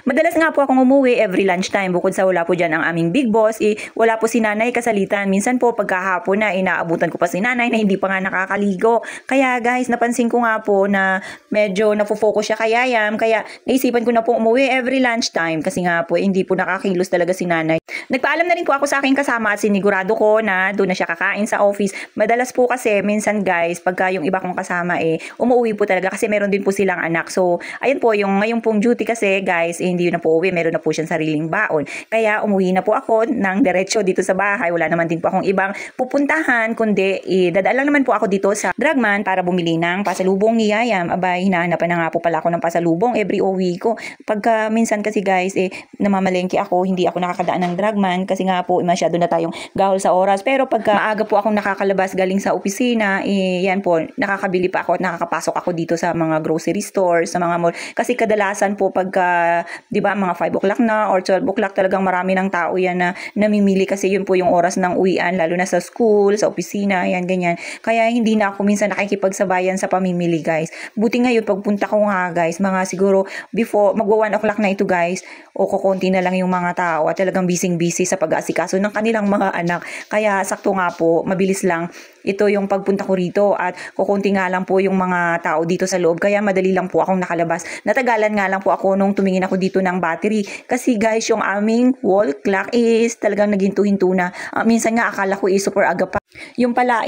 Madalas nga po akong umuwi every lunchtime. Bukod sa wala po dyan ang aming big boss, wala po si nanay kasalitan. Minsan po pagkahapon na, inaabutan ko pa si nanay na hindi pa nga nakakaligo. Kaya guys, napansin ko nga po na medyo nafo-focus siya kay Yayam. Kaya naisipan ko na po umuwi every lunchtime kasi nga po hindi po nakakilos talaga si nanay. Nagpaalam na rin po ako sa aking kasama at sinigurado ko na doon na siya kakain sa office. Madalas po kasi minsan guys, pagka yung iba kong kasama umuwi po talaga kasi meron din po silang anak. So, ayun po, yung ngayong pong duty kasi guys, hindi yun na po uwi, meron na po siyang sariling baon. Kaya umuwi na po ako ng diretso dito sa bahay. Wala naman din po akong ibang pupuntahan, kundi dadaan lang naman po ako dito sa Dragman para bumili ng pasalubong ni Yayam. Abay, hinahanapan na nga po pala ako ng pasalubong every uwi ko. Pagka minsan kasi guys, namamalengke ako, hindi ako nakakadaan ng Dragman kasi nga po masyado na tayong gahol sa oras. Pero pagka maaga po akong nakakalabas galing sa opisina, yan po, nakakabili pa ako at nakakapasok ako dito sa mga grocery stores, sa mga mall. Kasi kadalasan po pagka, di ba, mga 5 o'clock na or 12 o'clock talagang marami ng tao yan na namimili kasi yun po yung oras ng uwian, lalo na sa school, sa opisina, yan, ganyan. Kaya hindi na ako minsan nakikipagsabayan sa pamimili, guys. Buti ngayon, pagpunta ko nga, guys, mga siguro before, magwa 1 o'clock na ito, guys, o kukunti na lang yung mga tao at talagang busy sa pag-aasikaso ng kanilang mga anak. Kaya sakto nga po, mabilis lang ito yung pagpunta ko rito at kukunti nga lang po yung mga tao dito sa loob. Kaya madali lang po akong nakalabas. Natagalan nga lang po ako nung tumingin ako dito ng battery. Kasi guys, yung aming wall clock is talagang naghinto-hinto na. Minsan nga akala ko super aga pa. Yung pala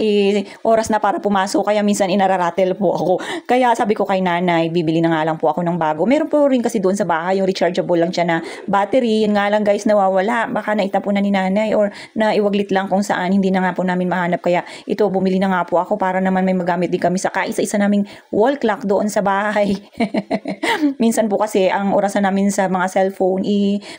oras na para pumasok. Kaya minsan inararatel po ako. Kaya sabi ko kay nanay, bibili na nga lang po ako ng bago. Meron po rin kasi doon sa bahay yung rechargeable lang siya na battery. Yun nga lang guys, nawawala. Baka naitapo na ni nanay or naiwaglit lang kung saan. Hindi na nga po namin mahanap. Kaya ito, bumili na nga po ako para naman may magamit din kami sa kaisa-isa naming wall clock doon sa bahay. Minsan po kasi ang orasan namin sa mga cellphone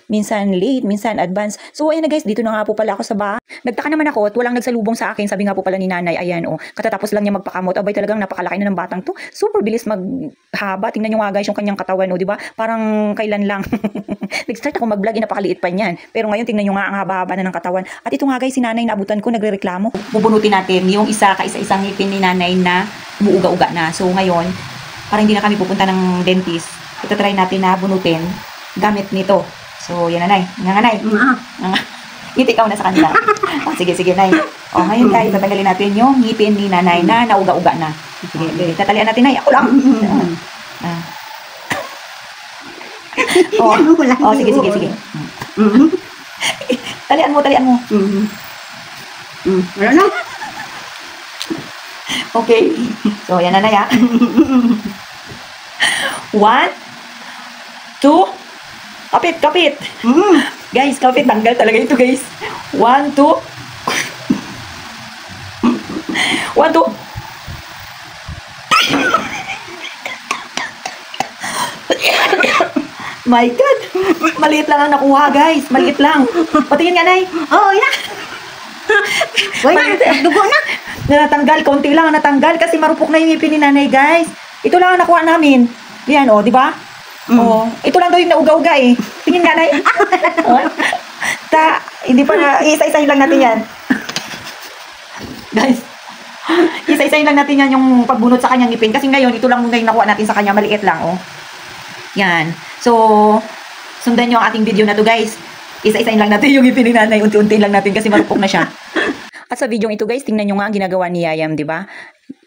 minsan late, minsan advance. So ayun na guys, dito na nga po pala ako sa bahay. Nagtaka naman ako at walang nagsalubong sa akin. Sabi nga po pala ni nanay, ayan katatapos lang niya magpakamot. Abay, talagang napakalaki na ng batang to. Super bilis maghaba. Tingnan niyo nga guys yung kanyang katawan, di ba? Parang kailan lang. Nag-start ako mag-vlog, napakaliit pa niyan. Pero ngayon tingnan niyo nga ang haba-haba na ng katawan. At ito nga guys, si nanay naabutan ko, nagrereklamo. Bubunutin natin yung isa kaisa-isang ngipin ni nanay na umuuga-uga na. So ngayon, para hindi na kami pupunta ng dentist, ito try natin na bunutin gamit nito. So yan nanay, nanganay. Ngiti ikaw na sa kanila. Sige, nay. Ngayon guys, tatanggalin natin yung ngipin ni nanay na nauga-uga na. Sige, tatalian natin, nay. Ako lang. Sige. Talian mo. Wala na. Okay. So, yan na ya. 1, 2. Kapit. Guys, kapit. Tanggal talaga ito, guys. 1, 2. 1, 2. My God. Maliit lang ang nakuha, guys. Maliit lang. Patingin nga, nay. Yan. Wala, dugo na. Natanggal, konti lang ang natanggal kasi marupok na yung ngipin ni nanay, guys. Ito lang ang nakuha namin. Yan, di ba? Ito lang daw yung nauga-uga Tingin nga, nay. Hindi pa na, isa-isahin lang natin yan. Guys, isa-isahin lang natin yan yung pagbunot sa kanyang ngipin. Kasi ngayon, ito lang muna yung nakuha natin sa kanya. Maliit lang, Yan. So, sundan nyo ang ating video na to, guys. Isa-isahin lang natin yung ngipin ni nanay. Unti-unti lang natin kasi marupok na siya. At sa video ito guys, tingnan nyo nga ang ginagawa ni Yayam, di ba?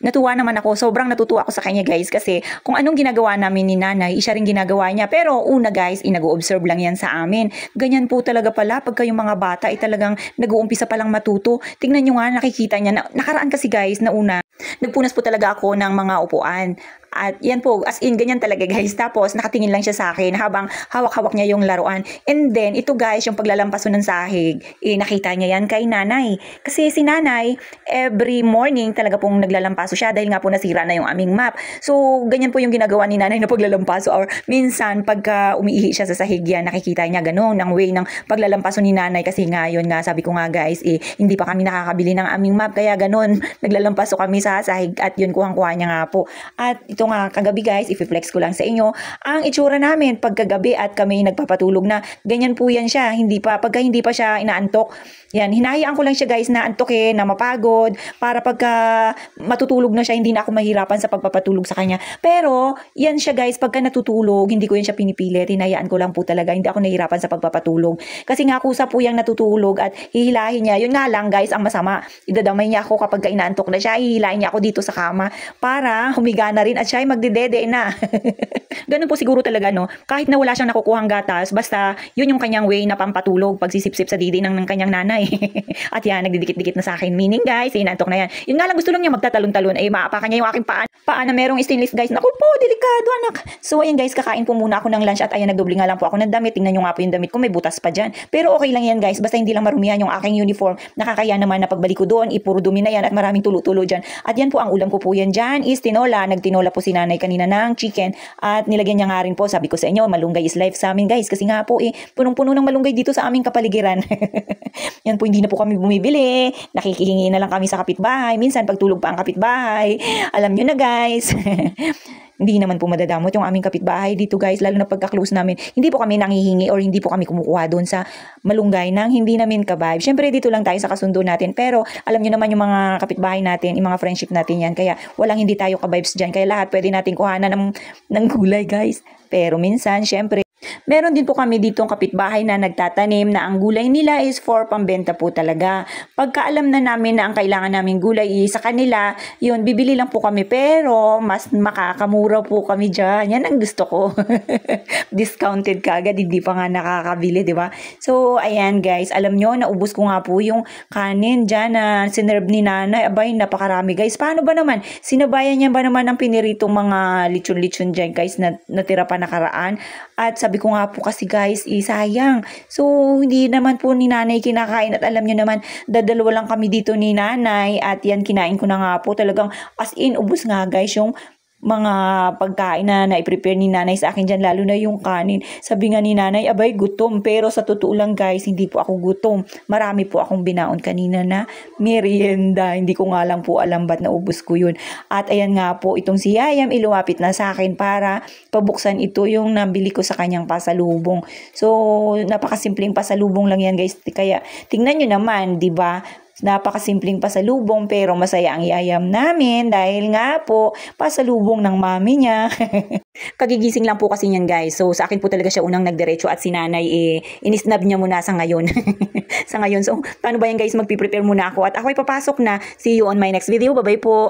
Natuwa naman ako, sobrang natutuwa ako sa kanya guys kasi kung anong ginagawa namin ni nanay, siya rin ginagawa niya. Pero una guys, nag-o-observe lang yan sa amin. Ganyan po talaga pala pagka yung mga bata talagang nag-uumpisa palang matuto. Tingnan nyo nga, nakikita niya. Nakaraan kasi guys na una, nagpunas po talaga ako ng mga upuan. At yan po, as in, ganyan talaga guys. Tapos, nakatingin lang siya sa akin habang hawak-hawak niya yung laruan. And then, ito guys, yung paglalampaso ng sahig, nakita niya yan kay nanay. Kasi si nanay, every morning talaga pong naglalampaso siya dahil nga po nasira na yung aming map. So, ganyan po yung ginagawa ni nanay na paglalampaso. Or minsan, pagka umiihi siya sa sahig yan, nakikita niya ganun, ng way ng paglalampaso ni nanay. Kasi nga, yun nga, sabi ko nga guys, hindi pa kami nakakabili ng aming map. Kaya ganun, naglalampaso kami sa sahig at yun kuhang-kuha niya nga po. At ito ito nga kagabi guys, i-flex ko lang sa inyo ang itsura namin pagkagabi at kami nagpapatulog na. Ganyan po yan siya, pagka hindi pa siya inaantok. Yan, hinahayaan ko lang siya guys na antokin, na mapagod, para pagka matutulog na siya, hindi na ako mahirapan sa pagpapatulog sa kanya. Pero, yan siya guys, pagka natutulog, hindi ko yan siya pinipilit, hinahayaan ko lang po talaga, hindi ako nahihirapan sa pagpapatulog. Kasi nga kusa po yung natutulog at hihilahin niya, yun nga lang guys, ang masama, idadamay niya ako kapag inaantok na siya, hihilahin niya ako dito sa kama, para humiga na rin at siya ay magdedede na. Ganun po siguro talaga, no? Kahit na wala siyang nakukuhang gatas, basta yun yung kanyang way na pampatulog, pagsisip-sip sa didi ng kanyang nanay. At yan, nagdidikit-dikit na sa akin. Meaning guys, inantok na yan. Yun nga lang, gusto lang niya magtatalon-talon. Maapakan niya yung aking paa na merong stainless guys. Naku po, delikado anak. So ayan guys, kakain po muna ako ng lunch at ayan, nagdobli nga lang po ako ng damit. Tingnan nyo nga po yung damit ko, may butas pa dyan. Pero okay lang yan guys, basta hindi lang marumihan yung aking uniform. Nakakaya naman na pagbalik ko doon, ipuro dumi na yan at maraming tulo-tulo dyan. At yan po, ang ulam ko po yan dyan is tinola. Nagtinola po si nanay kanina ng chicken at nilagyan niya nga rin po, sabi ko sa inyo, malunggay is life sa amin guys. Kasi nga po punong-puno ng malunggay dito sa aming kapaligiran. Yan po, hindi na po kami bumibili. Nakikihingi na lang kami sa kapitbahay. Minsan pagtulog pa ang kapitbahay. Alam nyo na guys. Hindi naman po madadamot yung aming kapitbahay dito guys, lalo na pagka-close namin. Hindi po kami nanghihingi or hindi po kami kumukuha doon sa malunggay nang hindi namin ka-vibe. Syempre dito lang tayo sa kasundo natin, pero alam niyo naman yung mga kapitbahay natin, yung mga friendship natin yan. Kaya walang hindi tayo ka-vibes dyan. Kaya lahat pwede natin kuhanan ng gulay guys. Pero minsan, syempre, meron din po kami ditong kapitbahay na nagtatanim na ang gulay nila is for pambenta po talaga. Pagka alam na namin na ang kailangan namin gulay sa kanila, yun, bibili lang po kami. Pero mas makakamura po kami dyan. Yan ang gusto ko. Discounted kagad, hindi pa nga nakakabili, di ba? So, ayan guys, alam nyo, naubos ko nga po yung kanin dyan na sinerve ni nanay. Abay, napakarami guys. Paano ba naman? Sinabayan niya ba naman ang piniritong mga lechon-lechon dyan guys na natira pa nakaraan? At sabi ko nga po kasi guys, sayang. So, hindi naman po ni nanay kinakain at alam nyo naman, dadalawa lang kami dito ni nanay at yan, kinain ko na nga po talagang as in, ubos nga guys yung mga pagkain na i-prepare ni nanay sa akin dyan, lalo na yung kanin. Sabi nga ni nanay, abay gutom, pero sa totoo lang guys, hindi po ako gutom. Marami po akong binaon kanina na merienda. Hindi ko nga lang po alam ba't naubos ko yun. At ayan nga po, itong si Yayam ilumapit na sa akin para pabuksan ito yung nabili ko sa kanyang pasalubong. So, napakasimpleng pasalubong lang yan guys. Kaya tingnan nyo naman, di ba? Napakasimpleng pasalubong pero masaya ang Yayam namin dahil nga po pasalubong ng mami niya. Kagigising lang po kasi niyan guys. So sa akin po talaga siya unang nagdiretso at si nanay inisnab niya muna sa ngayon. Sa ngayon. So paano ba yan guys? Magpiprepare muna ako at ako'y papasok na. See you on my next video. Bye bye po.